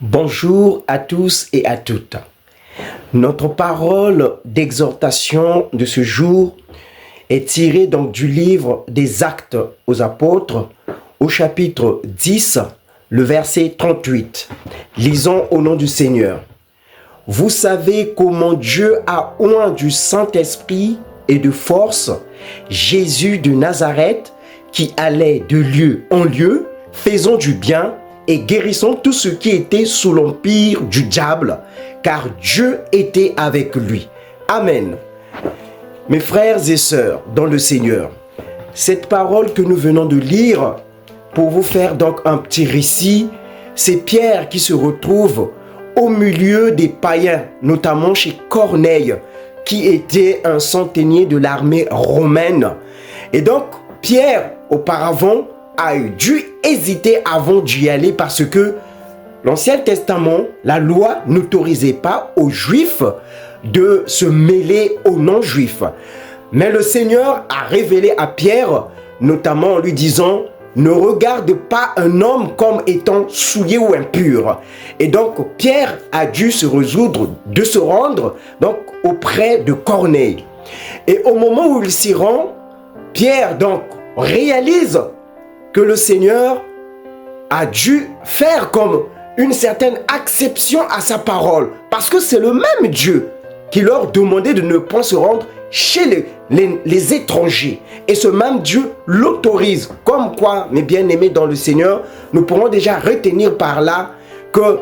Bonjour à tous et à toutes. Notre parole d'exhortation de ce jour est tirée donc du livre des Actes aux Apôtres au chapitre 10, le verset 38. Lisons au nom du Seigneur. Vous savez comment Dieu a oint du Saint-Esprit et de force Jésus de Nazareth qui allait de lieu en lieu, faisant du bien et guérissant tout ce qui était sous l'empire du diable, car Dieu était avec lui. Amen. Mes frères et sœurs dans le Seigneur, cette parole que nous venons de lire, pour vous faire donc un petit récit, c'est Pierre qui se retrouve au milieu des païens, notamment chez Corneille, qui était un centenier de l'armée romaine. Et donc, Pierre, auparavant, a dû hésiter avant d'y aller parce que l'Ancien Testament, la loi n'autorisait pas aux Juifs de se mêler aux non-Juifs. Mais le Seigneur a révélé à Pierre, notamment en lui disant « Ne regarde pas un homme comme étant souillé ou impur ». Et donc Pierre a dû se résoudre de se rendre donc auprès de Corneille. Et au moment où il s'y rend, Pierre donc réalise que le Seigneur a dû faire comme une certaine acception à sa parole. Parce que c'est le même Dieu qui leur demandait de ne pas se rendre chez les étrangers. Et ce même Dieu l'autorise. Comme quoi, mes bien-aimés dans le Seigneur, nous pourrons déjà retenir par là que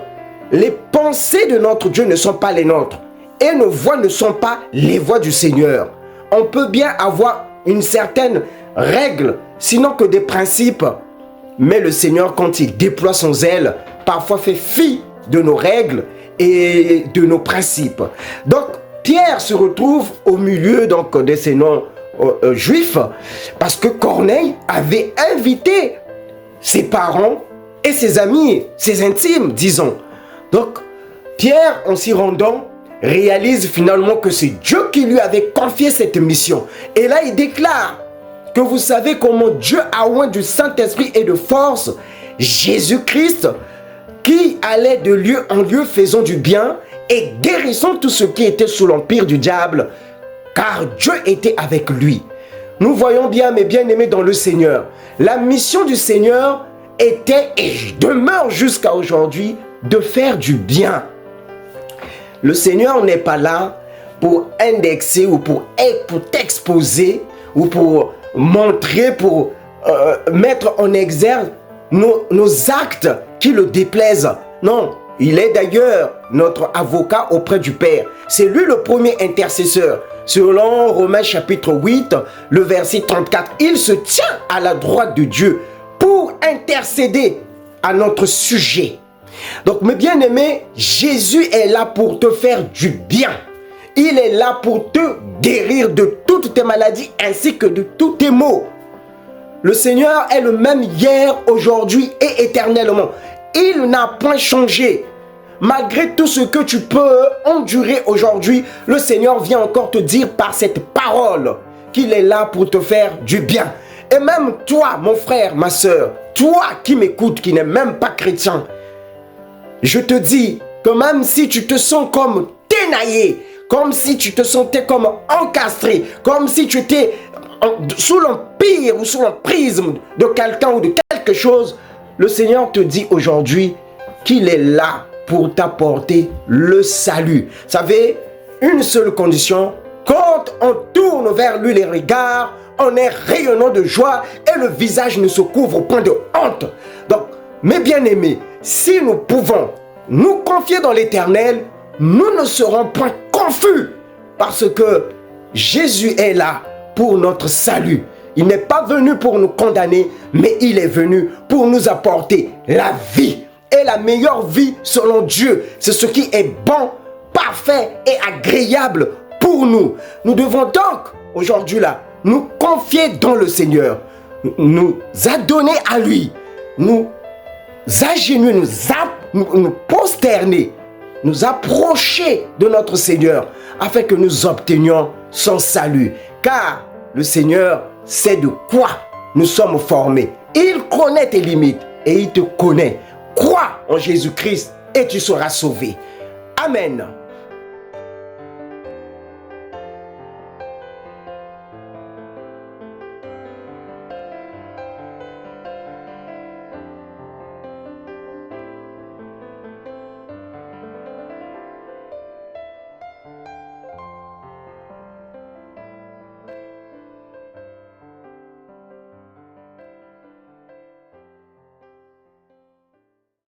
les pensées de notre Dieu ne sont pas les nôtres. Et nos voies ne sont pas les voies du Seigneur. On peut bien avoir une certaine règle, sinon que des principes. Mais le Seigneur, quand il déploie son zèle, parfois fait fi de nos règles et de nos principes. Donc, Pierre se retrouve au milieu donc, de ces non-juifs parce que Corneille avait invité ses parents et ses amis, ses intimes, disons. Donc, Pierre, en s'y rendant, réalise finalement que c'est Dieu qui lui avait confié cette mission. Et là, il déclare que vous savez comment Dieu a oint du Saint-Esprit et de force Jésus-Christ qui allait de lieu en lieu faisant du bien et guérissant tout ce qui était sous l'empire du diable, car Dieu était avec lui. Nous voyons bien, mes bien-aimés dans le Seigneur, la mission du Seigneur était et demeure jusqu'à aujourd'hui de faire du bien. Le Seigneur n'est pas là pour indexer ou pour t'exposer ou pour montrer, pour mettre en exergue nos actes qui le déplaisent. Non, il est d'ailleurs notre avocat auprès du Père. C'est lui le premier intercesseur. Selon Romains chapitre 8, le verset 34, il se tient à la droite de Dieu pour intercéder à notre sujet. Donc mes bien-aimés, Jésus est là pour te faire du bien. Il est là pour te guérir de toutes tes maladies ainsi que de tous tes maux. Le Seigneur est le même hier, aujourd'hui et éternellement. Il n'a point changé. Malgré tout ce que tu peux endurer aujourd'hui, le Seigneur vient encore te dire par cette parole qu'il est là pour te faire du bien. Et même toi, mon frère, ma soeur, toi qui m'écoutes, qui n'es même pas chrétien, je te dis que même si tu te sens comme ténaillé, comme si tu te sentais comme encastré, comme si tu étais sous l'empire ou sous l'emprise de quelqu'un ou de quelque chose, le Seigneur te dit aujourd'hui qu'il est là pour t'apporter le salut. Vous savez, une seule condition, quand on tourne vers lui les regards, on est rayonnant de joie et le visage ne se couvre point de honte. Donc, mes bien-aimés, si nous pouvons nous confier dans l'Éternel, nous ne serons point confus parce que Jésus est là pour notre salut. Il n'est pas venu pour nous condamner, mais il est venu pour nous apporter la vie. Et la meilleure vie selon Dieu, c'est ce qui est bon, parfait et agréable pour nous. Nous devons donc aujourd'hui là nous confier dans le Seigneur, nous adonner à lui, nous agenouiller, nous prosterner, nous approcher de notre Seigneur afin que nous obtenions son salut. Car le Seigneur sait de quoi nous sommes formés. Il connaît tes limites et il te connaît. Crois en Jésus-Christ et tu seras sauvé. Amen.